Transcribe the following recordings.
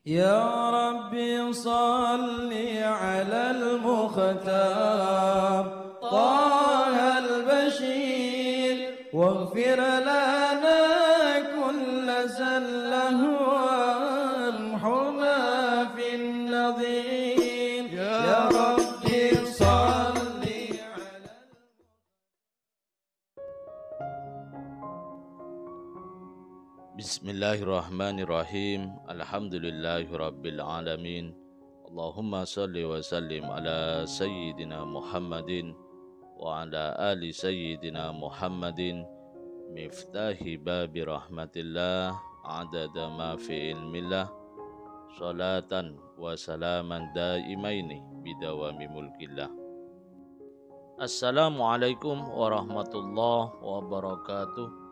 يا ربي صل على المختار طه البشير واغفر لنا كل زله وامحنا في النظير يا ربي صل على Bismillahirrahmanirrahim. Alhamdulillahirabbil alamin. Allahumma shalli wa sallim ala sayyidina Muhammadin wa ala ali sayyidina Muhammadin miftahi babi rahmatillah adada ma fi ilmillah salatan wa salaman daimaini bidawami mulkillah. Assalamualaikum warahmatullahi wabarakatuh.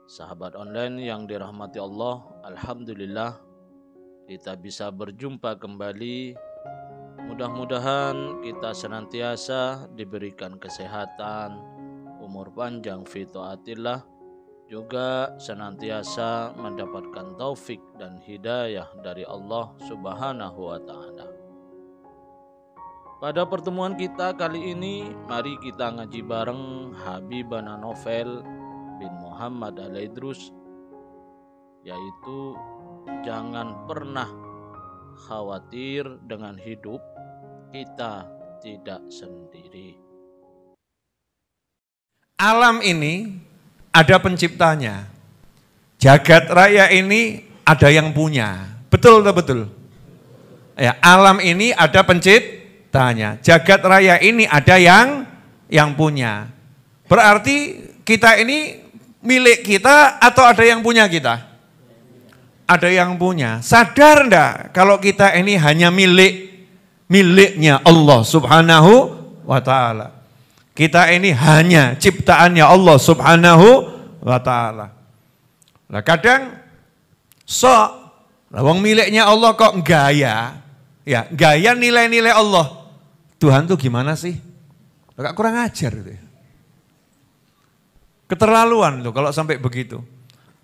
Sahabat online yang dirahmati Allah, alhamdulillah kita bisa berjumpa kembali. Mudah-mudahan kita senantiasa diberikan kesehatan, umur panjang fi taatillah, juga senantiasa mendapatkan taufik dan hidayah dari Allah Subhanahu wa taala. Pada pertemuan kita kali ini, mari kita ngaji bareng Habibana Novel bin Muhammad Al-Idrus, yaitu jangan pernah khawatir dengan hidup, kita tidak sendiri. Alam ini ada penciptanya. Jagat raya ini ada yang punya. Betul atau betul? Ya, alam ini ada penciptanya. Jagat raya ini ada yang punya. Berarti kita ini milik kita atau ada yang punya kita? Ada yang punya. Sadar enggak kalau kita ini hanya miliknya Allah Subhanahu wa taala. Kita ini hanya ciptaannya Allah Subhanahu wa taala. Lah kadang wong miliknya Allah kok gaya. Ya, gaya nilai-nilai Allah. Tuhan tuh gimana sih? Agak kurang ajar gitu ya. Keterlaluan loh kalau sampai begitu.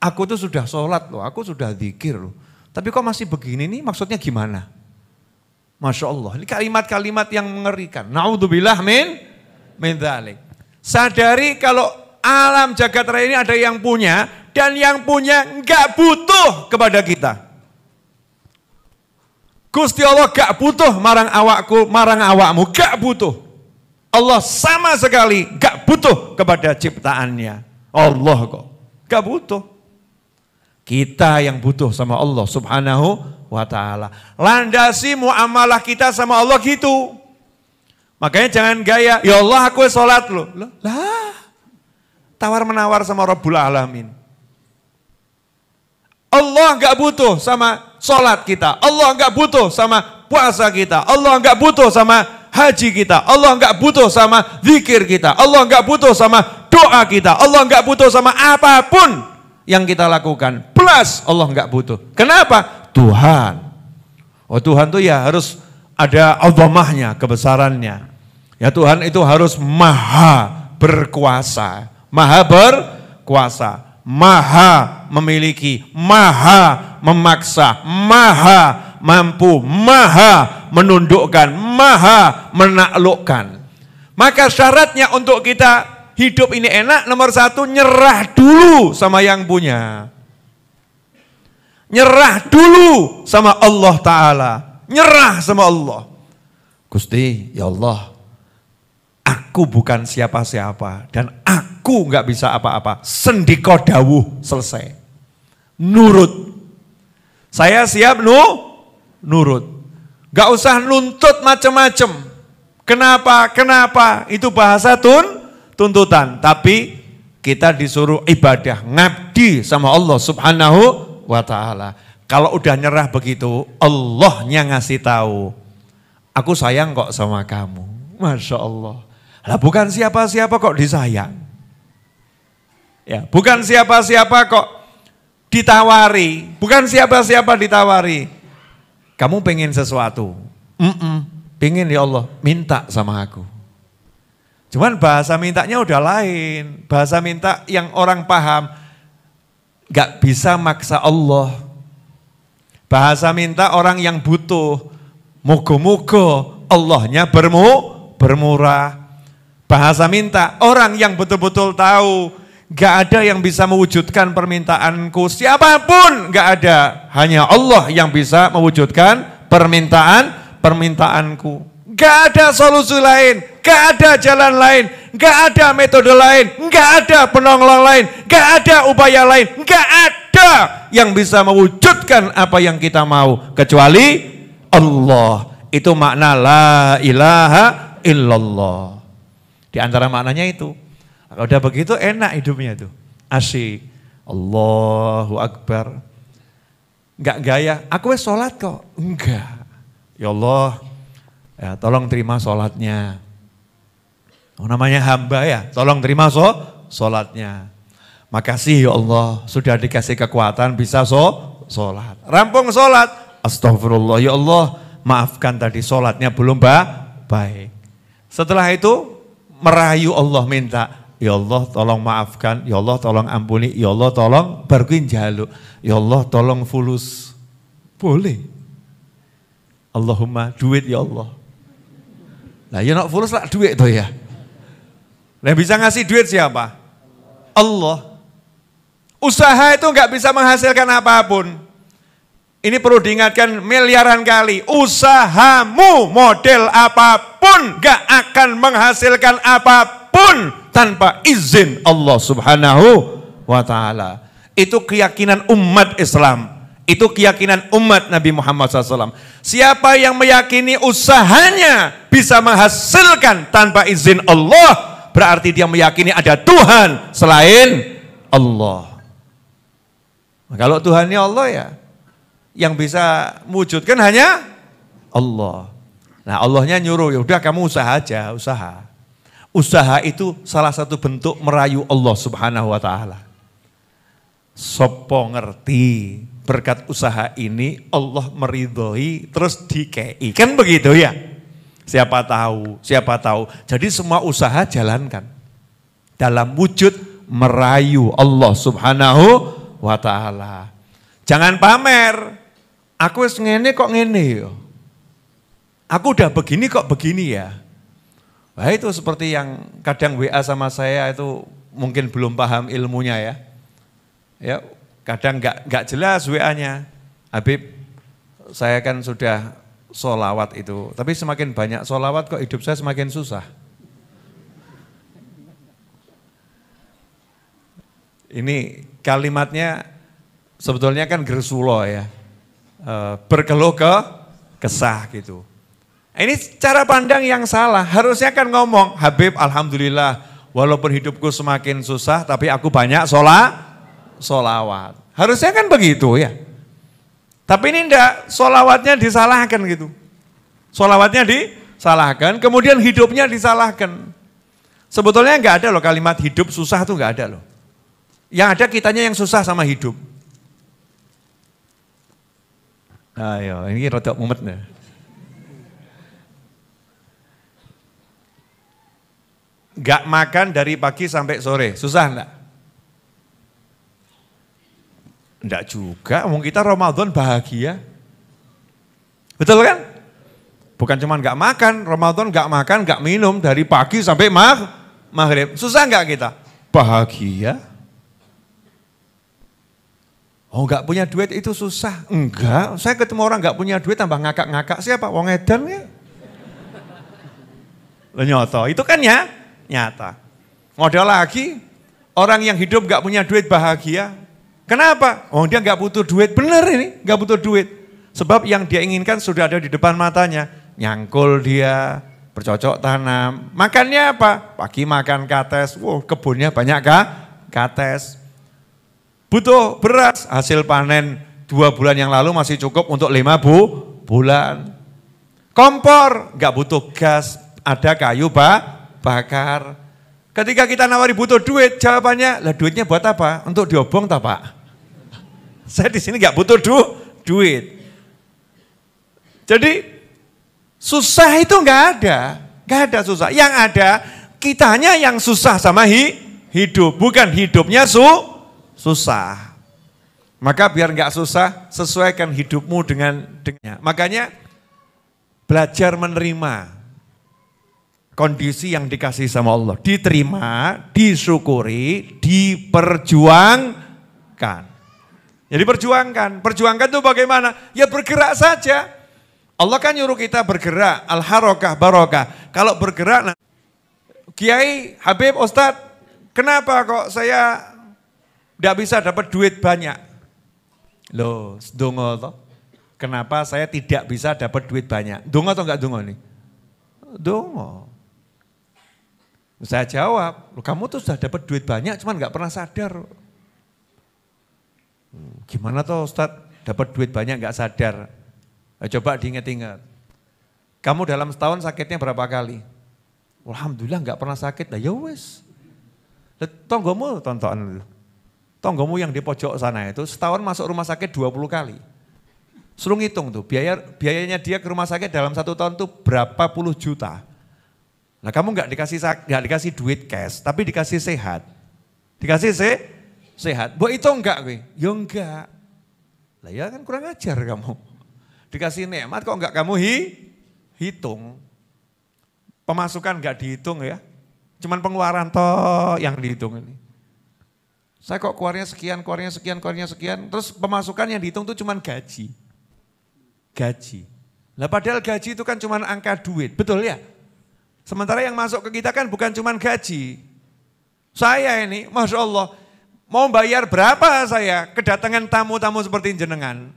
Aku tuh sudah sholat loh, aku sudah zikir loh. Tapi kok masih begini nih, maksudnya gimana? Masya Allah, ini kalimat-kalimat yang mengerikan. Na'udzubillah min dzalik. Sadari kalau alam jagat raya ini ada yang punya, dan yang punya enggak butuh kepada kita. Gusti Allah enggak butuh marang awakku, marang awakmu, enggak butuh. Allah sama sekali gak butuh kepada ciptaannya. Allah kok gak butuh. Kita yang butuh sama Allah Subhanahu wa ta'ala. Landasi muamalah kita sama Allah gitu. Makanya jangan gaya, ya Allah aku sholat loh. Lah, tawar menawar sama Rabbul Alamin. Allah gak butuh sama sholat kita. Allah gak butuh sama puasa kita. Allah gak butuh sama haji kita, Allah enggak butuh sama zikir kita, Allah enggak butuh sama doa kita, Allah enggak butuh sama apapun yang kita lakukan. Plus Allah enggak butuh. Kenapa? Tuhan. Oh Tuhan tuh ya harus ada azamahnya, kebesarannya. Ya Tuhan itu harus maha berkuasa, maha memiliki, maha memaksa, maha mampu, maha menundukkan, maha menaklukkan. Maka syaratnya untuk kita hidup ini enak, nomor satu nyerah dulu sama yang punya. Nyerah dulu sama Allah Ta'ala. Nyerah sama Allah. Gusti, ya Allah, aku bukan siapa-siapa dan aku gak bisa apa-apa. Sendiko dawuh, selesai. Nurut. Saya siap nurut. Gak usah nuntut macam-macam. Kenapa? Itu bahasa tuntutan. Tapi kita disuruh ibadah, ngabdi sama Allah Subhanahu wa ta'ala. Kalau udah nyerah begitu, Allahnya ngasih tahu, aku sayang kok sama kamu. Masya Allah. Lah bukan siapa-siapa kok disayang. Ya, bukan siapa-siapa kok ditawari. Bukan siapa-siapa ditawari. Kamu pengen sesuatu, pengen ya Allah, minta sama aku. Cuman bahasa mintanya udah lain, bahasa minta yang orang paham, gak bisa maksa Allah. Bahasa minta orang yang butuh. Moga-moga Allahnya bermurah. Bahasa minta orang yang betul-betul tahu gak ada yang bisa mewujudkan permintaanku. Siapapun gak ada. Hanya Allah yang bisa mewujudkan permintaanku. Gak ada solusi lain, gak ada jalan lain, gak ada metode lain, gak ada penolong lain, gak ada upaya lain, gak ada yang bisa mewujudkan apa yang kita mau kecuali Allah. Itu makna la ilaha illallah. Di antara maknanya itu. Kalau udah begitu enak hidupnya tuh. Asyik. Allahu Akbar. Enggak gaya, aku wes sholat kok. Enggak. Ya Allah, ya tolong terima sholatnya. Namanya hamba ya, tolong terima sholatnya. Makasih ya Allah, sudah dikasih kekuatan bisa sholat. Rampung sholat. Astagfirullah, ya Allah, maafkan tadi sholatnya belum baik. Setelah itu merayu Allah minta, ya Allah tolong maafkan, ya Allah tolong ampuni, ya Allah tolong barkuin jaluk, ya Allah tolong fulus. Boleh. Allahumma duit ya Allah. Nah ya nak fulus lah duit tuh ya. Nah bisa ngasih duit siapa? Allah. Usaha itu enggak bisa menghasilkan apapun. Ini perlu diingatkan miliaran kali. Usahamu model apapun gak akan menghasilkan apapun tanpa izin Allah Subhanahu wa ta'ala. Itu keyakinan umat Islam. Itu keyakinan umat Nabi Muhammad SAW. Siapa yang meyakini usahanya bisa menghasilkan tanpa izin Allah, berarti dia meyakini ada Tuhan selain Allah. Nah, kalau Tuhannya Allah ya, yang bisa mewujudkan hanya Allah. Nah Allahnya nyuruh, ya udah kamu usaha aja, usaha. Usaha itu salah satu bentuk merayu Allah Subhanahu wa ta'ala. Sopo ngerti berkat usaha ini Allah meridhoi terus dikei. Kan begitu ya? Siapa tahu. Jadi semua usaha jalankan. Dalam wujud merayu Allah Subhanahu wa ta'ala. Jangan pamer. Aku wis ngene kok ngene ya. Aku udah begini kok begini ya. Nah itu seperti yang kadang WA sama saya itu mungkin belum paham ilmunya ya. Ya, kadang enggak jelas WA-nya. Habib, saya kan sudah sholawat itu. Tapi semakin banyak sholawat kok hidup saya semakin susah. Ini kalimatnya sebetulnya kan gersulo ya. Berkeluh kesah gitu. Ini cara pandang yang salah. Harusnya kan ngomong, Habib alhamdulillah walaupun hidupku semakin susah tapi aku banyak sholawat. Harusnya kan begitu ya. Tapi ini enggak, sholawatnya disalahkan gitu. Sholawatnya disalahkan, kemudian hidupnya disalahkan. Sebetulnya enggak ada loh kalimat hidup susah tuh enggak ada loh. Yang ada kitanya yang susah sama hidup. Ayo, ini rodok mumet nih. Gak makan dari pagi sampai sore, susah enggak? Enggak juga, wong kita Ramadan bahagia. Betul kan? Bukan cuma gak makan, Ramadan gak makan, gak minum dari pagi sampai maghrib. Susah enggak kita? Bahagia. Oh enggak punya duit itu susah. Enggak, saya ketemu orang enggak punya duit tambah ngakak-ngakak. Siapa? Wong edan ya. Nyata, itu kan ya nyata. Model lagi, orang yang hidup enggak punya duit bahagia. Kenapa? Oh dia enggak butuh duit, benar ini enggak butuh duit. Sebab yang dia inginkan sudah ada di depan matanya. Nyangkul dia, bercocok tanam. Makannya apa? Pagi makan kates, wow kebunnya banyak kates. Butuh beras, hasil panen 2 bulan yang lalu masih cukup untuk 5 bulan. Kompor, enggak butuh gas, ada kayu bakar. Ketika kita nawari butuh duit, jawabannya, lah duitnya buat apa? Untuk diobong tak Pak? Saya di sini enggak butuh duit. Jadi susah itu enggak ada susah. Yang ada kitanya yang susah sama hidup, bukan hidupnya susah. Maka biar nggak susah, sesuaikan hidupmu dengannya. Makanya belajar menerima kondisi yang dikasih sama Allah. Diterima, disyukuri, diperjuangkan. Jadi perjuangkan itu bagaimana? Ya bergerak saja. Allah kan nyuruh kita bergerak, al-harokah barokah. Kalau bergerak, Kiai, Habib, Ustadz, kenapa kok saya tidak bisa dapat duit banyak? Loh, dongo toh. Kenapa saya tidak bisa dapat duit banyak? Dongo atau enggak dongo nih? Dongo. Saya jawab, loh, kamu tuh sudah dapat duit banyak, cuman enggak pernah sadar. Gimana toh Ustadz, dapat duit banyak enggak sadar? Coba diingat-ingat. Kamu dalam setahun sakitnya berapa kali? Alhamdulillah enggak pernah sakit. Lah ya wes. Tonggomu tonton. Tonggomu yang di pojok sana itu setahun masuk rumah sakit 20 kali. Suruh ngitung tuh, biayanya dia ke rumah sakit dalam 1 tahun tuh berapa puluh juta. Nah kamu nggak dikasih duit cash, tapi dikasih sehat. Dikasih sehat. Buat itu enggak gue? Ya enggak. Lah ya kan kurang ajar kamu. Dikasih nikmat kok enggak kamu hitung. Pemasukan enggak dihitung ya. Cuman pengeluaran toh yang dihitung ini. Saya kok keluarnya sekian, terus pemasukan yang dihitung itu cuma gaji. Nah padahal gaji itu kan cuma angka duit, betul ya? Sementara yang masuk ke kita kan bukan cuma gaji. Saya ini, Masya Allah, mau bayar berapa saya kedatangan tamu-tamu seperti jenengan?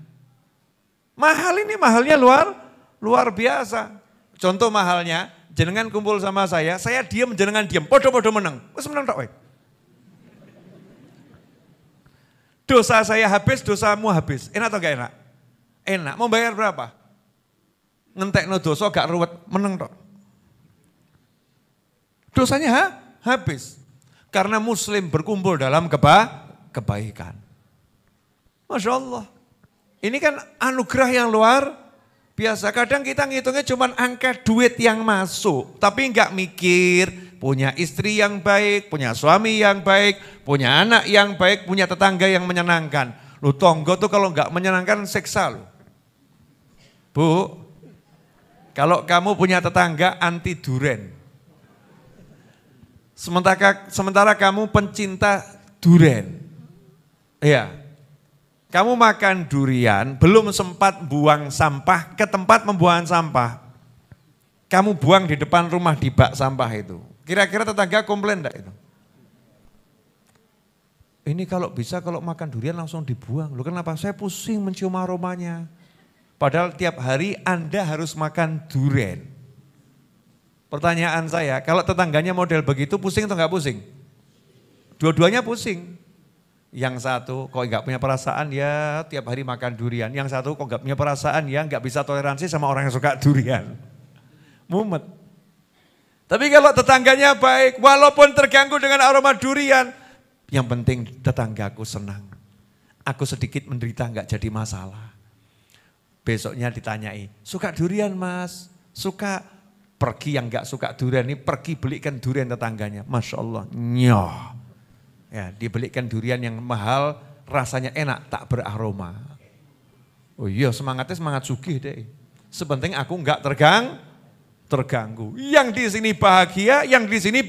Mahal ini, mahalnya luar biasa. Contoh mahalnya, jenengan kumpul sama saya diam, jenengan diam, podo-podo menang. Wes menang tak weh? Dosa saya habis, dosamu habis. Enak atau gak enak? Enak. Mau bayar berapa? Ngentekno dosa gak ruwet, meneng tok. Dosanya habis. Karena muslim berkumpul dalam kebaikan. Masya Allah. Ini kan anugerah yang luar biasa. Kadang kita ngitungnya cuma angka duit yang masuk. Tapi gak mikir. Punya istri yang baik, punya suami yang baik, punya anak yang baik, punya tetangga yang menyenangkan. Lu tonggo tuh kalau enggak menyenangkan siksa lu. Bu, kalau kamu punya tetangga anti duren. Sementara kamu pencinta duren. Iya. Kamu makan durian, belum sempat buang sampah ke tempat membuang sampah. Kamu buang di depan rumah di bak sampah itu. Kira-kira tetangga komplain enggak itu? Ini kalau bisa kalau makan durian langsung dibuang. Loh kenapa? Saya pusing mencium aromanya. Padahal tiap hari Anda harus makan durian. Pertanyaan saya, kalau tetangganya model begitu pusing atau enggak pusing? Dua-duanya pusing. Yang satu kok enggak punya perasaan ya tiap hari makan durian. Yang satu kok enggak punya perasaan ya enggak bisa toleransi sama orang yang suka durian. Mumet. Tapi kalau tetangganya baik, walaupun terganggu dengan aroma durian, yang penting tetanggaku senang. Aku sedikit menderita enggak jadi masalah. Besoknya ditanyai, suka durian mas? Suka. Pergi yang enggak suka durian ini, pergi belikan durian tetangganya. Masya Allah, nyoh. Ya, dibelikan durian yang mahal, rasanya enak, tak beraroma. Oh iya, semangatnya semangat sugih deh. Sepenting aku enggak terganggu. Yang di sini bahagia, yang di sini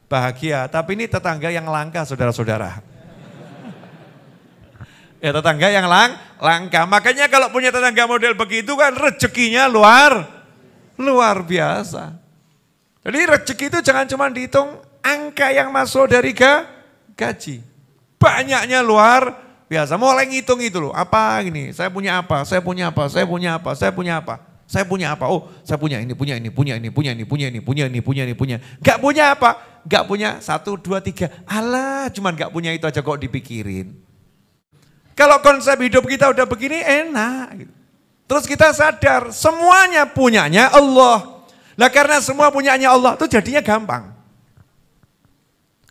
bahagia. Tapi ini tetangga yang langka, saudara-saudara. Ya tetangga yang langka. Makanya kalau punya tetangga model begitu kan rezekinya luar biasa. Jadi rezeki itu jangan cuma dihitung angka yang masuk dari gaji. Banyaknya luar biasa. Mulai ngitung itu loh. Apa ini? Saya punya apa? Saya punya apa? Saya punya apa? Saya punya apa? Saya punya apa? Oh, saya punya ini, punya ini, punya ini, punya ini, punya ini, punya ini, punya ini, punya. Gak punya apa? Gak punya 1, 2, 3. Alah, cuman gak punya itu aja kok dipikirin. Kalau konsep hidup kita udah begini enak. Terus kita sadar semuanya punyanya Allah. Nah karena semua punyanya Allah itu jadinya gampang.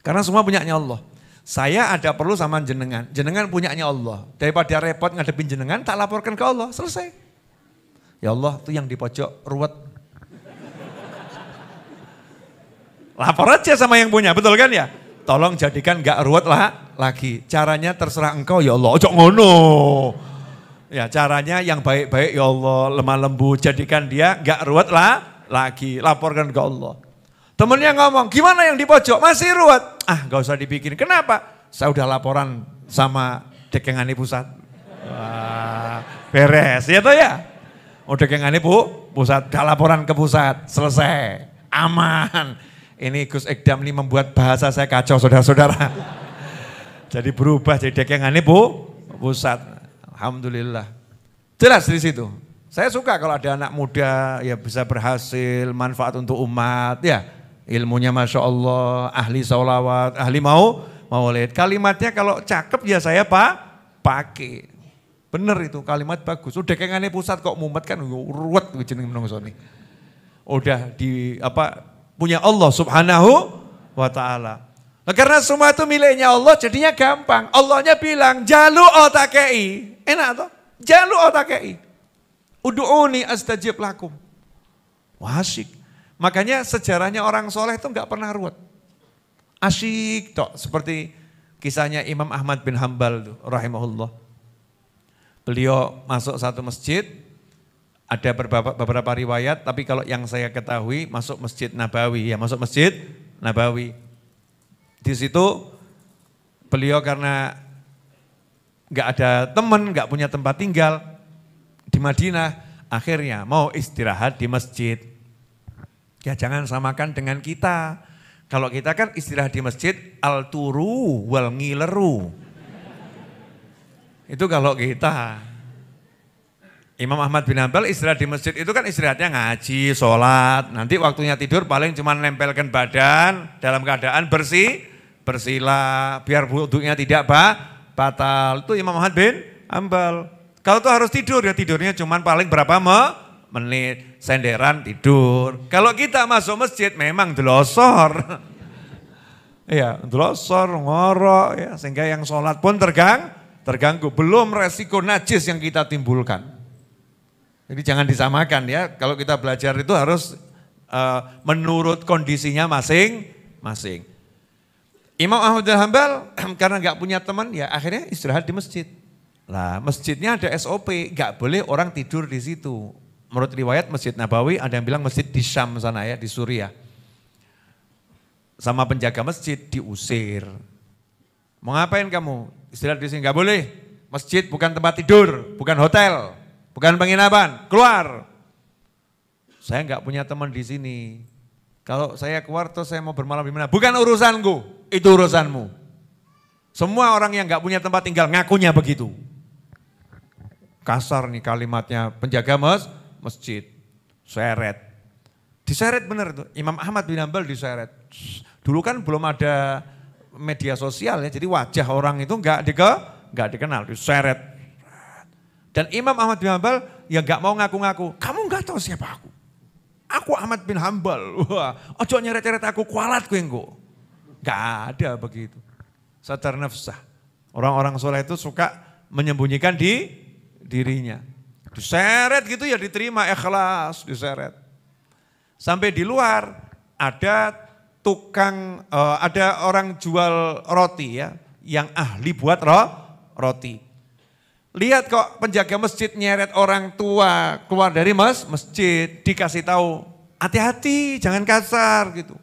Karena semua punyanya Allah. Saya ada perlu sama jenengan. Jenengan punyanya Allah. Daripada repot ngadepin jenengan tak laporkan ke Allah. Selesai. Ya Allah tuh yang di pojok ruwet. Lapor aja sama yang punya, betul kan ya? tolong jadikan nggak ruwet lah lagi. Caranya terserah engkau ya Allah, ojo ngono. Ya caranya yang baik-baik ya Allah, lemah lembut, jadikan dia nggak ruwet lah lagi, laporkan ke Allah. Temennya ngomong, gimana yang di pojok? Masih ruwet. Ah gak usah dipikirin, kenapa? Saya udah laporan sama Dekengane pusat. Wah, beres ya toh ya. Udah Dekengane pusat, udah laporan ke pusat, selesai, aman. Ini Gus Ekdam ini membuat bahasa saya kacau saudara-saudara. Jadi berubah jadi Dekengane pusat. Alhamdulillah. Jelas di situ. Saya suka kalau ada anak muda ya bisa berhasil, manfaat untuk umat ya. Ilmunya Masya Allah, ahli sholawat, ahli maulid. Kalimatnya kalau cakep ya saya pakai. Bener itu kalimat bagus. Udah Dekengane pusat kok mumet kan ruwet jeneng menungso nih. Udah punya Allah Subhanahu wa taala. Nah, karena semua itu miliknya Allah jadinya gampang. Allahnya bilang, "Jalu otakei." Enak toh? Jalu otakei. Ud'uni astajib lakum. Wah, asyik. Makanya sejarahnya orang soleh itu enggak pernah ruwet. Asyik toh, seperti kisahnya Imam Ahmad bin Hambal tuh, rahimahullah. Beliau masuk satu masjid, ada beberapa riwayat, tapi kalau yang saya ketahui masuk Masjid Nabawi, ya masuk Masjid Nabawi. Di situ beliau karena nggak ada teman, nggak punya tempat tinggal di Madinah, akhirnya mau istirahat di masjid. Ya jangan samakan dengan kita. Kalau kita kan istirahat di masjid al-turu wal ngileru. Itu kalau kita. Imam Ahmad bin Hambal istirahat di masjid itu kan istirahatnya ngaji, sholat. Nanti waktunya tidur paling cuma nempelkan badan dalam keadaan bersila biar wudunya tidak batal. Itu Imam Ahmad bin Hambal. Kalau tuh harus tidur ya tidurnya cuma paling berapa menit, senderan tidur. Kalau kita masuk masjid memang delosor. Iya, delosor, ngorok ya sehingga yang sholat pun terganggu. Belum resiko najis yang kita timbulkan. Jadi jangan disamakan ya, kalau kita belajar itu harus menurut kondisinya masing-masing. Imam Ahmad bin Hambal karena nggak punya teman ya akhirnya istirahat di masjid. Lah masjidnya ada SOP, nggak boleh orang tidur di situ. Menurut riwayat Masjid Nabawi ada yang bilang masjid di Syam sana ya, di Suriah. Sama penjaga masjid diusir. Mau ngapain kamu? Istirahat di sini nggak boleh. Masjid bukan tempat tidur, bukan hotel, bukan penginapan. Keluar. Saya nggak punya teman di sini. Kalau saya keluar terus saya mau bermalam di mana? Bukan urusanku, itu urusanmu. Semua orang yang nggak punya tempat tinggal ngakunya begitu. Kasar nih kalimatnya penjaga masjid. Seret. Diseret bener tuh. Imam Ahmad bin Hambal diseret. Dulu kan belum ada media sosial ya, jadi wajah orang itu nggak dikenal, diseret. Dan Imam Ahmad bin Hambal ya nggak mau ngaku-ngaku. Kamu nggak tahu siapa aku? Aku Ahmad bin Hambal. Wah, ojo nyeret-nyeret aku kualat gue engko. Nggak ada begitu. Sadar nafsah. Orang-orang soleh itu suka menyembunyikan dirinya. Diseret gitu ya diterima, ikhlas diseret. Sampai di luar ada ada orang jual roti ya, yang ahli buat roti. Lihat kok penjaga masjid nyeret orang tua keluar dari masjid, dikasih tahu, hati-hati jangan kasar gitu.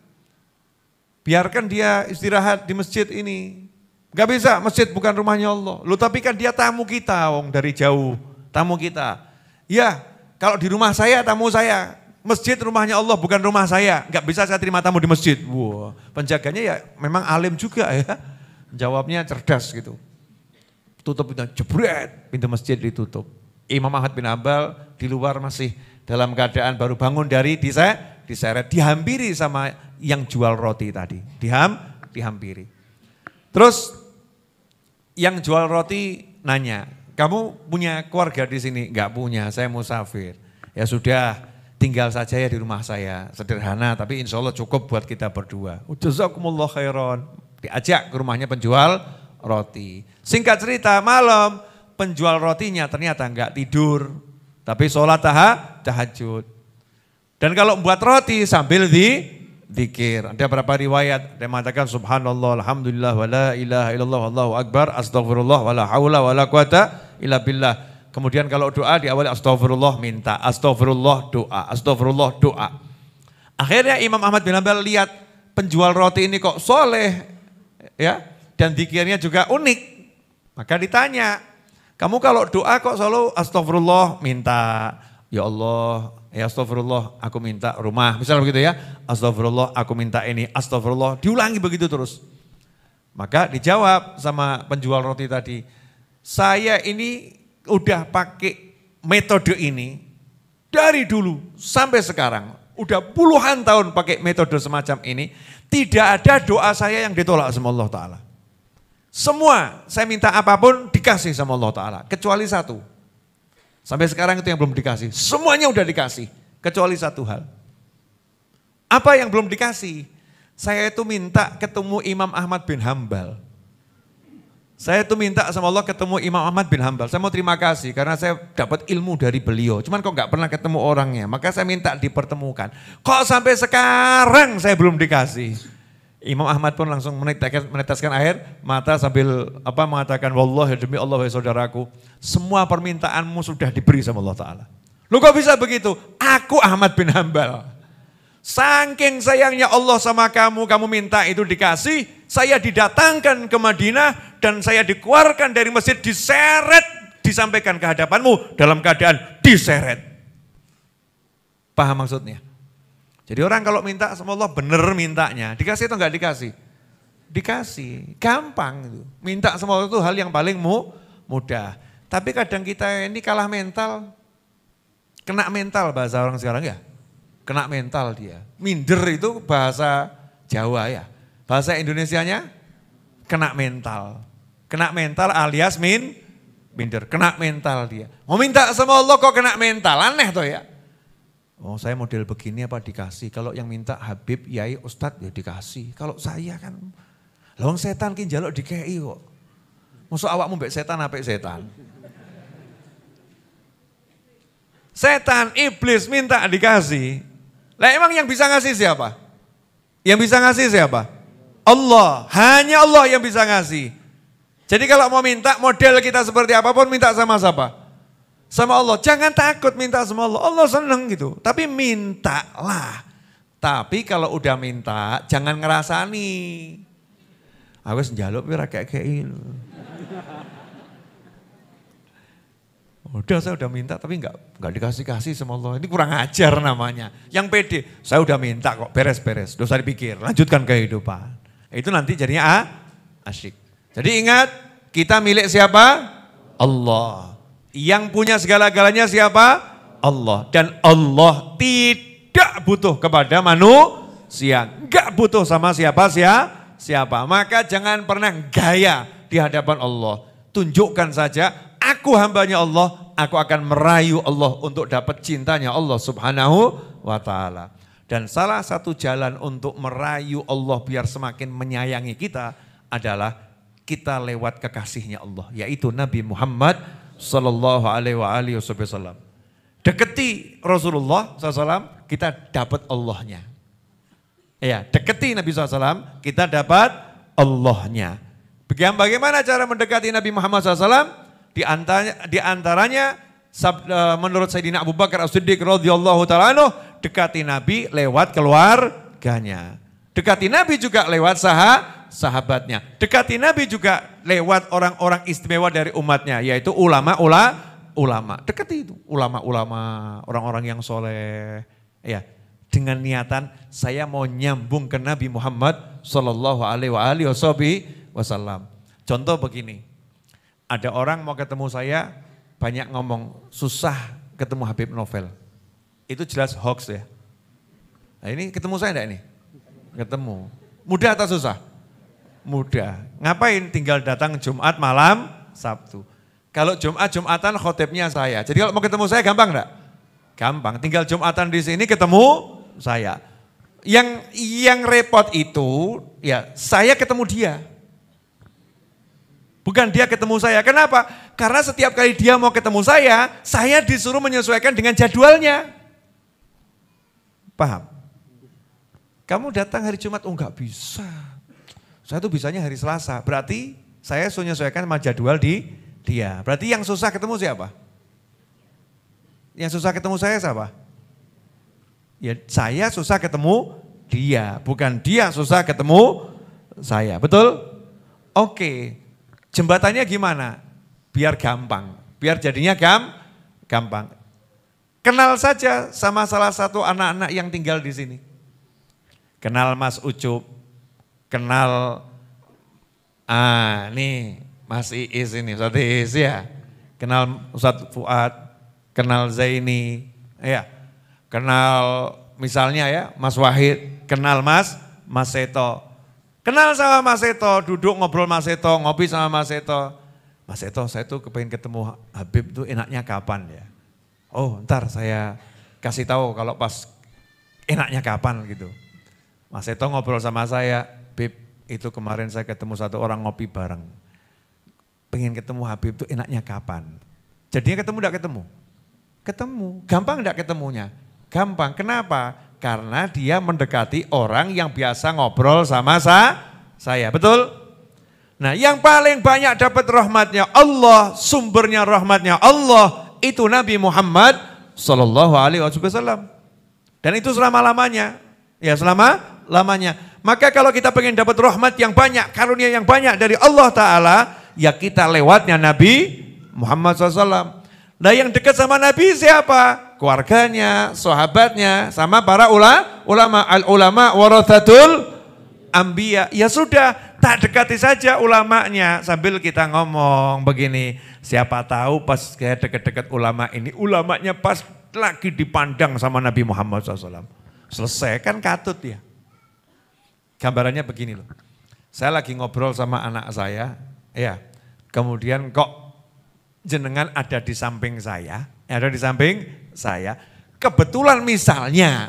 Biarkan dia istirahat di masjid ini. Gak bisa, masjid bukan rumahnya Allah. Loh tapi kan dia tamu kita, wong dari jauh, tamu kita. Ya, kalau di rumah saya, tamu saya. Masjid rumahnya Allah, bukan rumah saya. Gak bisa saya terima tamu di masjid. Wah, penjaganya ya memang alim juga ya. Jawabnya cerdas gitu. Tutup pintu, jebret, pintu masjid ditutup. Imam Ahmad bin Hambal di luar masih dalam keadaan baru bangun dari diseret, dihampiri sama yang jual roti tadi. Dihampiri. Terus yang jual roti nanya, kamu punya keluarga di sini? Enggak punya, saya musafir. Ya sudah, tinggal saja ya di rumah saya. Sederhana tapi insya Allah cukup buat kita berdua. Jazakumullah khairan. Diajak ke rumahnya penjual roti. Singkat cerita, malam penjual rotinya ternyata enggak tidur. Tapi sholat tahajud. Dan kalau buat roti sambil zikir. Ada berapa riwayat yang mengatakan subhanallah, alhamdulillah, wa la ilaha illallah, wallahu akbar, astagfirullah, wa la haula wa la quwata illa billah. Kemudian kalau doa diawali astagfirullah minta, astagfirullah doa, astagfirullah doa. Akhirnya Imam Ahmad bin Hanbal lihat penjual roti ini kok soleh, ya, dan zikirnya juga unik. Maka ditanya, kamu kalau doa kok selalu astagfirullah minta, ya Allah, ya astagfirullah aku minta rumah, misalnya begitu ya, astagfirullah aku minta ini, astagfirullah, diulangi begitu terus. Maka dijawab sama penjual roti tadi, saya ini udah pakai metode ini dari dulu sampai sekarang, udah puluhan tahun pakai metode semacam ini, tidak ada doa saya yang ditolak sama Allah Ta'ala. Semua saya minta apapun dikasih sama Allah Ta'ala, kecuali satu. Sampai sekarang itu yang belum dikasih, semuanya udah dikasih, kecuali satu hal. Apa yang belum dikasih? Saya itu minta ketemu Imam Ahmad bin Hanbal. Saya itu minta sama Allah ketemu Imam Ahmad bin Hanbal. Saya mau terima kasih karena saya dapat ilmu dari beliau. Cuman kok nggak pernah ketemu orangnya. Maka saya minta dipertemukan. Kok sampai sekarang saya belum dikasih. Imam Ahmad pun langsung meneteskan air mata sambil mengatakan, wallahi demi Allah wahai saudaraku, semua permintaanmu sudah diberi sama Allah Ta'ala. Lu kok bisa begitu? Aku Ahmad bin Hanbal. Saking sayangnya Allah sama kamu, kamu minta itu dikasih, saya didatangkan ke Madinah dan saya dikeluarkan dari masjid, diseret, disampaikan ke hadapanmu dalam keadaan diseret. Paham maksudnya? Jadi orang kalau minta sama Allah bener mintanya, dikasih atau enggak dikasih? Dikasih, gampang itu. Minta sama Allah itu hal yang paling mudah. Tapi kadang kita ini kalah mental, kena mental bahasa orang sekarang ya. Kena mental dia. Minder itu bahasa Jawa ya. Bahasa Indonesianya kena mental. Kena mental alias minder. Kena mental dia. Mau minta sama Allah kok kena mental. Aneh tuh ya. Oh saya model begini apa dikasih. Kalau yang minta Habib, Yai, Ustadz ya dikasih. Kalau saya kan. Lawang setan ki njaluk dikei kok. Masuk awakmu mbek setan apik setan. Setan, iblis minta dikasih. Lah emang yang bisa ngasih siapa? Yang bisa ngasih siapa? Allah, hanya Allah yang bisa ngasih. Jadi kalau mau minta model kita seperti apapun minta sama siapa? Sama Allah. Jangan takut minta sama Allah, Allah seneng gitu. Tapi mintalah. Tapi kalau udah minta jangan ngerasani. Aku njaluk ora kayak udah saya udah minta tapi enggak dikasih-kasih sama Allah. Ini kurang ajar namanya. Yang pede, saya udah minta kok beres-beres. Dosa dipikir, lanjutkan kehidupan. Itu nanti jadinya asyik. Jadi ingat, kita milik siapa? Allah. Yang punya segala-galanya siapa? Allah. Dan Allah tidak butuh kepada manusia. Enggak butuh sama siapa. Maka jangan pernah gaya di hadapan Allah. Tunjukkan saja, aku hambanya Allah, aku akan merayu Allah untuk dapat cintanya Allah Subhanahu wa ta'ala. Dan salah satu jalan untuk merayu Allah biar semakin menyayangi kita adalah kita lewat kekasihnya Allah, yaitu Nabi Muhammad sallallahu alaihi wasallam. Deketi Rasulullah SAW, kita dapat Allahnya. Ya, deketi Nabi SAW, kita dapat Allahnya. Bagaimana cara mendekati Nabi Muhammad SAW? Di antaranya menurut Sayyidina Abu Bakar As-Siddiq radhiyallahu ta'ala anhu, dekati Nabi lewat keluarganya. Dekati Nabi juga lewat sahabatnya. Dekati Nabi juga lewat orang-orang istimewa dari umatnya, yaitu ulama. Dekati itu ulama-ulama, orang-orang yang soleh. Ya, dengan niatan saya mau nyambung ke Nabi Muhammad sallallahu alaihi wasallam. Contoh begini, ada orang mau ketemu saya banyak ngomong susah ketemu Habib Novel. Itu jelas hoax ya. Nah ini ketemu saya enggak ini? Ketemu. Mudah atau susah? Mudah. Ngapain? Tinggal datang Jumat malam Sabtu. Kalau Jumatan khotibnya saya. Jadi kalau mau ketemu saya gampang enggak? Gampang. Tinggal Jumatan di sini ketemu saya. Yang repot itu ya saya ketemu dia. Bukan dia ketemu saya. Kenapa? Karena setiap kali dia mau ketemu saya disuruh menyesuaikan dengan jadwalnya. Paham? Kamu datang hari Jumat, oh enggak bisa. Saya tuh bisanya hari Selasa, berarti saya menyesuaikan sama jadwal di dia. Berarti yang susah ketemu siapa? Yang susah ketemu saya siapa? Ya saya susah ketemu dia, bukan dia susah ketemu saya, betul? Oke, jembatannya gimana? Biar gampang, biar jadinya gampang. Kenal saja sama salah satu anak-anak yang tinggal di sini. Kenal Mas Ucup, kenal, nih Mas Iis ini, Ustaz Iis ya. Kenal Ustaz Fuad, kenal Zaini, ya. Kenal misalnya ya Mas Wahid, kenal Mas Seto. Kenal sama Mas Seto, duduk ngobrol Mas Seto, ngopi sama Mas Seto. Mas Seto, saya tuh kepengen ketemu Habib tuh enaknya kapan ya? Oh ntar saya kasih tahu kalau pas enaknya kapan gitu. Mas Seto ngobrol sama saya, Bib itu kemarin saya ketemu satu orang ngopi bareng. Pengen ketemu Habib itu enaknya kapan? Jadinya ketemu enggak ketemu? Ketemu, gampang enggak ketemunya? Gampang, kenapa? Karena dia mendekati orang yang biasa ngobrol sama saya, betul? Nah yang paling banyak dapat rahmatnya Allah, sumbernya rahmatnya Allah, itu Nabi Muhammad Sallallahu Alaihi Wasallam. Dan itu selama-lamanya, ya selama-lamanya. Maka kalau kita pengen dapat rahmat yang banyak, karunia yang banyak dari Allah Ta'ala, ya kita lewatnya Nabi Muhammad SAW. Nah yang dekat sama Nabi siapa? Keluarganya, sahabatnya, sama para ulama. Al-ulama warathatul anbiya. Ya sudah, tak dekati saja ulamanya sambil kita ngomong begini. Siapa tahu pas kayak dekat-dekat ulama ini, ulamanya pas lagi dipandang sama Nabi Muhammad SAW. Selesai kan katut ya. Gambarannya begini loh. Saya lagi ngobrol sama anak saya, ya. Kemudian kok jenengan ada di samping saya, ada di samping saya. Kebetulan misalnya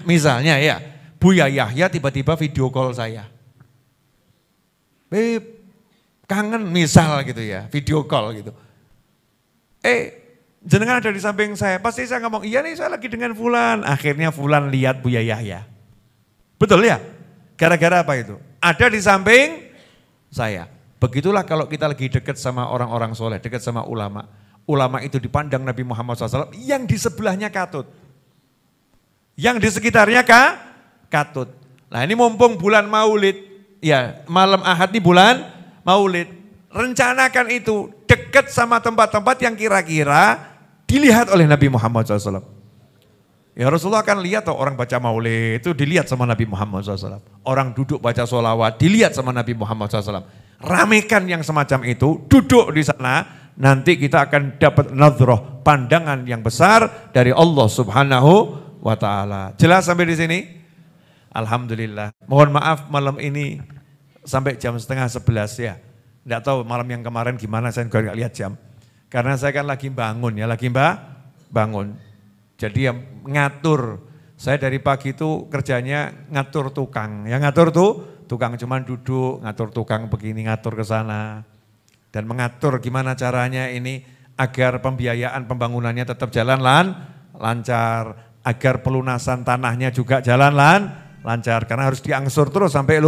ya, Buya Yahya tiba-tiba video call saya. Beb, kangen misal gitu ya, video call gitu. Jenengan ada di samping saya, pasti saya ngomong, iya nih saya lagi dengan Fulan. Akhirnya Fulan lihat Buya Yahya. Betul ya? Gara-gara apa itu? Ada di samping saya. Begitulah kalau kita lagi dekat sama orang-orang soleh, dekat sama ulama. Ulama itu dipandang Nabi Muhammad SAW, yang di sebelahnya katut. Yang di sekitarnya katut. Nah ini mumpung bulan Maulid, ya malam Ahad ini bulan Maulid. Rencanakan itu dekat sama tempat-tempat yang kira-kira dilihat oleh Nabi Muhammad SAW. Ya Rasulullah akan lihat tuh orang baca maulid itu dilihat sama Nabi Muhammad SAW. Orang duduk baca sholawat dilihat sama Nabi Muhammad SAW. Ramekan yang semacam itu, duduk di sana, nanti kita akan dapat nadhrah, pandangan yang besar dari Allah Subhanahu wa Ta'ala. Jelas sampai di sini? Alhamdulillah. Mohon maaf malam ini sampai jam 10:30 ya. Tidak tahu malam yang kemarin gimana, saya juga nggak lihat jam. Karena saya kan lagi bangun ya, bangun. Jadi yang ngatur, saya dari pagi itu kerjanya ngatur tukang. Yang ngatur tuh tukang cuman duduk, ngatur tukang begini, ngatur ke sana. Dan mengatur gimana caranya ini agar pembiayaan pembangunannya tetap jalan lancar. Agar pelunasan tanahnya juga jalan lancar. Karena harus diangsur terus sampai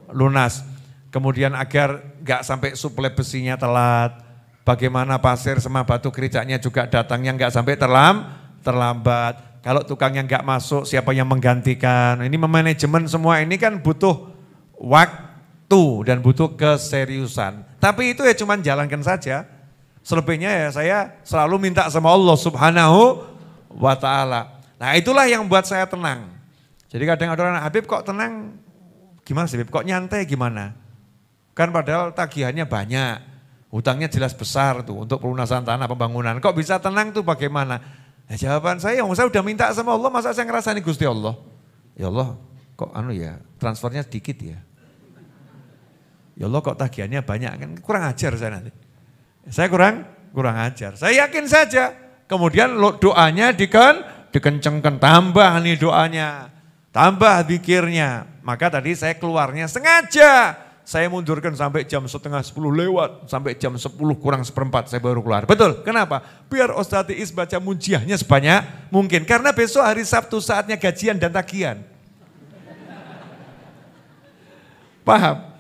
lunas. Kemudian agar gak sampai suplai besinya telat. Bagaimana pasir sama batu kericaknya juga datangnya gak sampai terlambat. Kalau tukangnya nggak masuk, siapa yang menggantikan? Ini memanajemen semua ini kan butuh waktu dan butuh keseriusan. Tapi itu ya cuman jalankan saja. Selebihnya ya saya selalu minta sama Allah Subhanahu wa Ta'ala. Nah itulah yang buat saya tenang. Jadi kadang ada orang, Habib kok tenang? Gimana sih Habib? Kok nyantai gimana? Kan padahal tagihannya banyak. Hutangnya jelas besar tuh untuk pelunasan tanah pembangunan. Kok bisa tenang tuh bagaimana? Ya, jawaban saya udah minta sama Allah, masa saya ngerasani Gusti Allah? Ya Allah, kok transfernya sedikit ya? Ya Allah kok tagihannya banyak, kan kurang ajar saya nanti. Saya kurang ajar, saya yakin saja. Kemudian doanya dikencengkan, tambah nih doanya, tambah zikirnya. Maka tadi saya keluarnya sengaja. Saya mundurkan sampai jam 9:30 lewat, sampai jam 10 kurang seperempat saya baru keluar. Betul, kenapa? Biar Ustaz Iis baca munjiahnya sebanyak mungkin. Karena besok hari Sabtu saatnya gajian dan tagihan. Paham?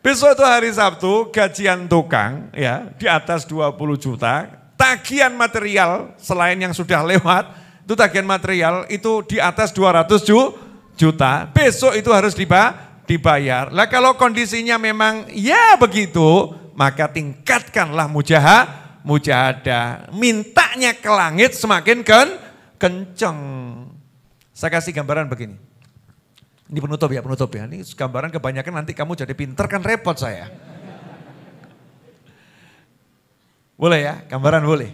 Besok itu hari Sabtu, gajian tukang ya di atas 20 juta, tagihan material selain yang sudah lewat, itu tagihan material itu di atas 200 juta. Besok itu harus dibayar. Lah kalau kondisinya memang ya begitu, maka tingkatkanlah mujahadah. Mintanya ke langit semakin kenceng. Saya kasih gambaran begini. Ini penutup ya. Ini gambaran kebanyakan nanti kamu jadi pinter kan repot saya. Boleh ya, gambaran boleh.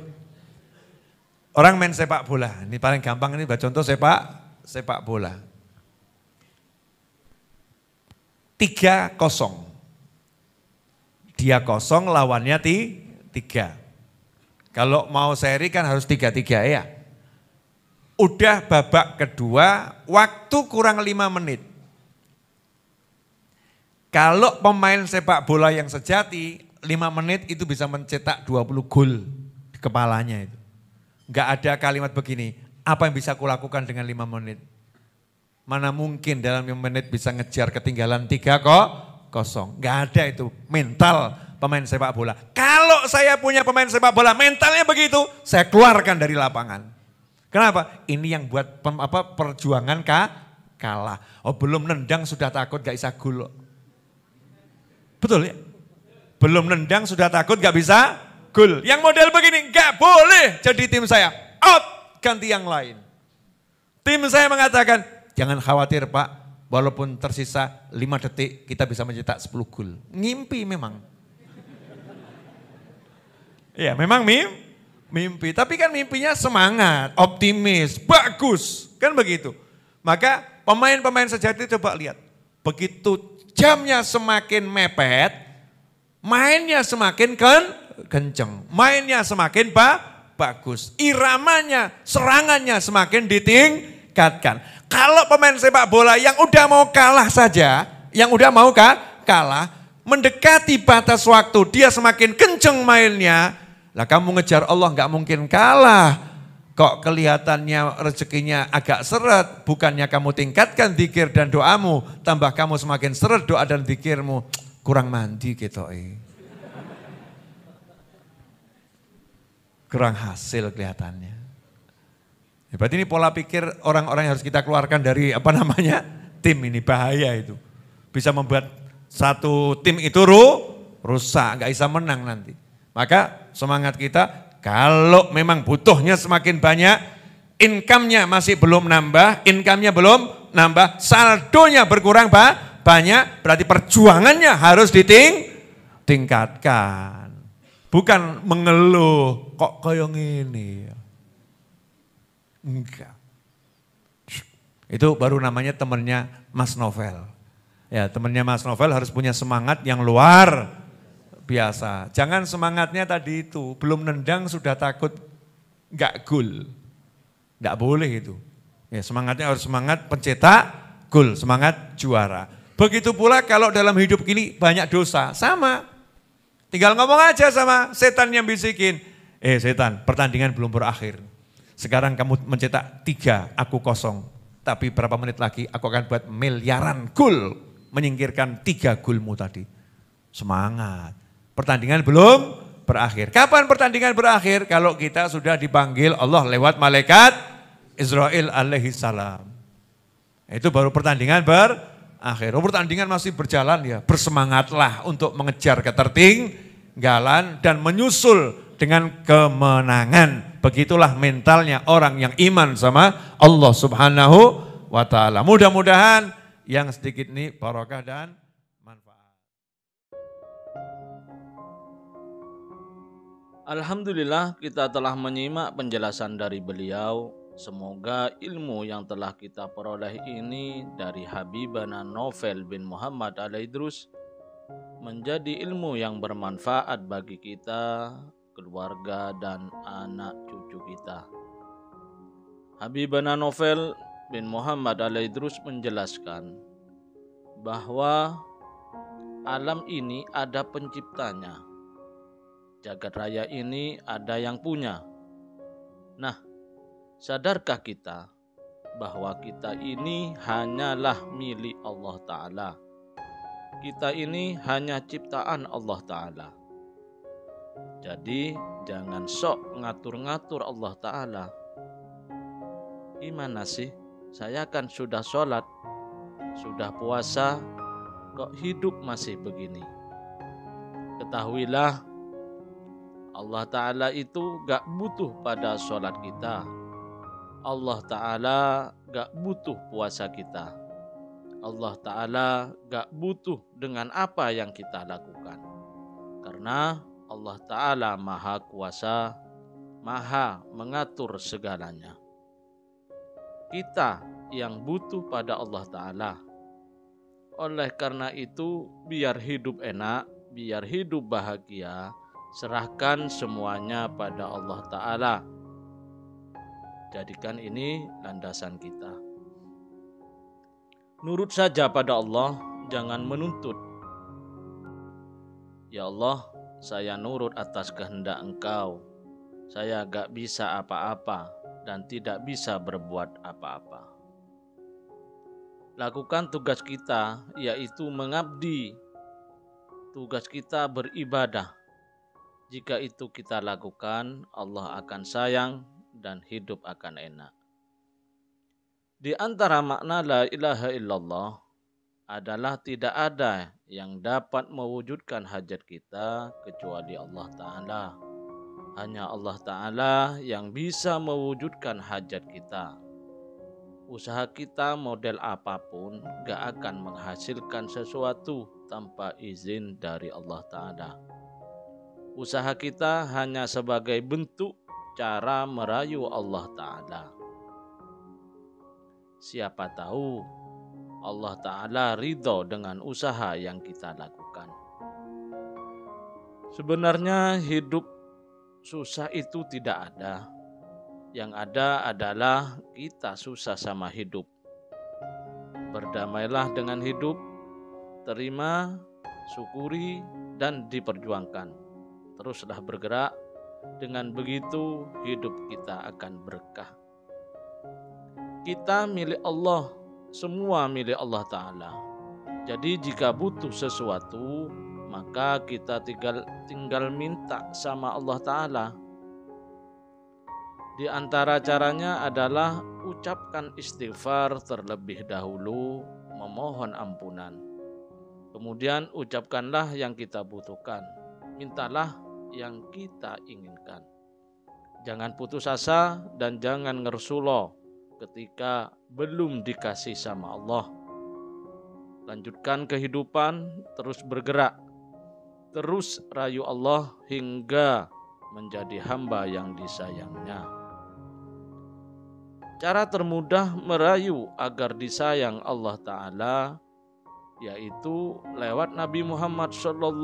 Orang main sepak bola, ini paling gampang ini contoh sepak bola. 3-0. Dia kosong, lawannya 3. Kalau mau seri kan harus 3-3 ya. Udah babak kedua, waktu kurang 5 menit. Kalau pemain sepak bola yang sejati, 5 menit itu bisa mencetak 20 gol di kepalanya itu. Enggak ada kalimat begini, apa yang bisa kulakukan dengan 5 menit? Mana mungkin dalam 5 menit bisa ngejar ketinggalan 3-0. Enggak ada itu mental pemain sepak bola. Kalau saya punya pemain sepak bola mentalnya begitu, saya keluarkan dari lapangan. Kenapa? Ini yang buat perjuangan kalah. Oh belum nendang sudah takut gak bisa gol. Betul ya? Belum nendang sudah takut gak bisa gol. Yang model begini gak boleh jadi tim saya. Out, ganti yang lain. Tim saya mengatakan, jangan khawatir Pak, walaupun tersisa 5 detik kita bisa mencetak 10 gol. Ngimpi memang. Ya memang mimpi, tapi kan mimpinya semangat, optimis, bagus, kan begitu. Maka pemain-pemain sejati coba lihat, begitu jamnya semakin mepet, mainnya semakin kenceng, mainnya semakin bagus, iramanya, serangannya semakin ditingkatkan. Kalau pemain sepak bola yang udah mau kalah saja, kalah, mendekati batas waktu, dia semakin kenceng mainnya. Lah kamu ngejar Allah nggak mungkin kalah. Kok kelihatannya rezekinya agak seret, bukannya kamu tingkatkan zikir dan doamu, tambah kamu semakin seret doa dan zikirmu. Kurang mandi gitu. Kurang hasil kelihatannya. Ya, berarti ini pola pikir orang-orang yang harus kita keluarkan dari tim ini, bahaya itu. Bisa membuat satu tim itu rusak, nggak bisa menang nanti. Maka semangat kita, kalau memang butuhnya semakin banyak, income-nya masih belum nambah, saldonya berkurang banyak, berarti perjuangannya harus ditingkatkan. Bukan mengeluh, kok kayak gini. Enggak. Itu baru namanya temannya Mas Novel. Ya, temannya Mas Novel harus punya semangat yang luar biasa. Jangan semangatnya tadi itu, belum nendang sudah takut enggak gol. Enggak boleh itu. Ya, semangatnya harus semangat pencetak gol, semangat juara. Begitu pula kalau dalam hidup ini banyak dosa, sama. Tinggal ngomong aja sama setan yang bisikin, setan, pertandingan belum berakhir. Sekarang kamu mencetak 3, aku kosong. Tapi berapa menit lagi aku akan buat miliaran gol, menyingkirkan 3 golmu tadi. Semangat. Pertandingan belum berakhir. Kapan pertandingan berakhir? Kalau kita sudah dipanggil Allah lewat malaikat Israel alaihi salam. Itu baru pertandingan berakhir. Pertandingan masih berjalan ya, bersemangatlah untuk mengejar ketertinggalan dan menyusul dengan kemenangan. Begitulah mentalnya orang yang iman sama Allah Subhanahu wa ta'ala. Mudah-mudahan yang sedikit ini barokah dan manfaat. Alhamdulillah kita telah menyimak penjelasan dari beliau. Semoga ilmu yang telah kita peroleh ini dari Habibana Novel bin Muhammad Al-Idrus menjadi ilmu yang bermanfaat bagi kita, keluarga dan anak cucu kita. Habibana Novel bin Muhammad Al-Idrus menjelaskan bahwa alam ini ada penciptanya. Jagat raya ini ada yang punya. Nah, sadarkah kita bahwa kita ini hanyalah milik Allah Ta'ala? kita ini hanya ciptaan Allah Ta'ala. Jadi jangan sok ngatur-ngatur Allah Ta'ala. Gimana sih? Saya kan sudah sholat, sudah puasa, kok hidup masih begini? Ketahuilah, Allah Ta'ala itu gak butuh pada sholat kita. Allah Ta'ala gak butuh puasa kita. Allah Ta'ala gak butuh dengan apa yang kita lakukan. Karena Allah Ta'ala Maha Kuasa, Maha mengatur segalanya. Kita yang butuh pada Allah Ta'ala. Oleh karena itu, biar hidup enak, biar hidup bahagia, serahkan semuanya pada Allah Ta'ala. Jadikan ini landasan kita. Nurut saja pada Allah, jangan menuntut. Ya Allah, saya nurut atas kehendak Engkau. Saya gak bisa apa-apa dan tidak bisa berbuat apa-apa. Lakukan tugas kita, yaitu mengabdi. Tugas kita beribadah. Jika itu kita lakukan, Allah akan sayang dan hidup akan enak. Di antara makna la ilaha illallah adalah tidak ada yang dapat mewujudkan hajat kita kecuali Allah Ta'ala. Hanya Allah Ta'ala yang bisa mewujudkan hajat kita. Usaha kita model apapun gak akan menghasilkan sesuatu tanpa izin dari Allah Ta'ala. Usaha kita hanya sebagai bentuk cara merayu Allah Ta'ala. Siapa tahu Allah Ta'ala ridho dengan usaha yang kita lakukan. Sebenarnya hidup susah itu tidak ada. Yang ada adalah kita susah sama hidup. Berdamailah dengan hidup, terima, syukuri, dan diperjuangkan. Teruslah bergerak, dengan begitu hidup kita akan berkah. Kita milik Allah, semua milik Allah Ta'ala. Jadi jika butuh sesuatu, maka kita tinggal minta sama Allah Ta'ala. Di antara caranya adalah ucapkan istighfar terlebih dahulu, memohon ampunan. Kemudian ucapkanlah yang kita butuhkan. Mintalah yang kita inginkan. Jangan putus asa dan jangan ngersuloh ketika belum dikasih sama Allah. Lanjutkan kehidupan, terus bergerak. Terus rayu Allah hingga menjadi hamba yang disayangnya. Cara termudah merayu agar disayang Allah Ta'ala yaitu lewat Nabi Muhammad SAW.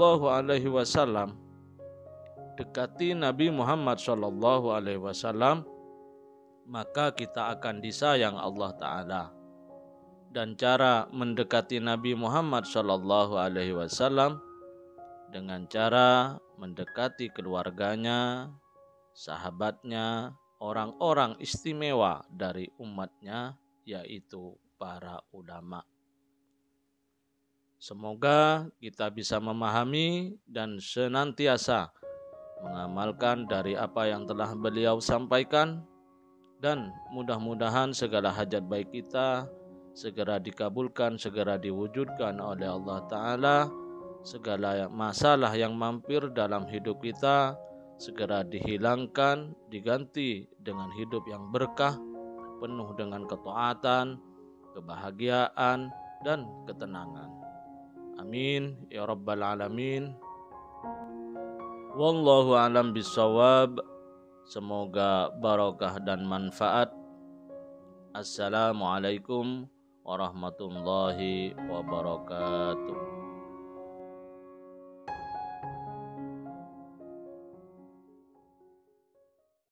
Dekati Nabi Muhammad SAW, maka kita akan disayang Allah Ta'ala. Dan cara mendekati Nabi Muhammad SAW dengan cara mendekati keluarganya, sahabatnya, orang-orang istimewa dari umatnya, yaitu para ulama. Semoga kita bisa memahami dan senantiasa mengamalkan dari apa yang telah beliau sampaikan, dan mudah-mudahan segala hajat baik kita segera dikabulkan, segera diwujudkan oleh Allah Ta'ala. Segala masalah yang mampir dalam hidup kita segera dihilangkan, diganti dengan hidup yang berkah, penuh dengan ketaatan, kebahagiaan, dan ketenangan. Amin ya rabbal alamin. Wallahu a'lam bishawab. Semoga barokah dan manfaat. Assalamualaikum warahmatullahi wabarakatuh.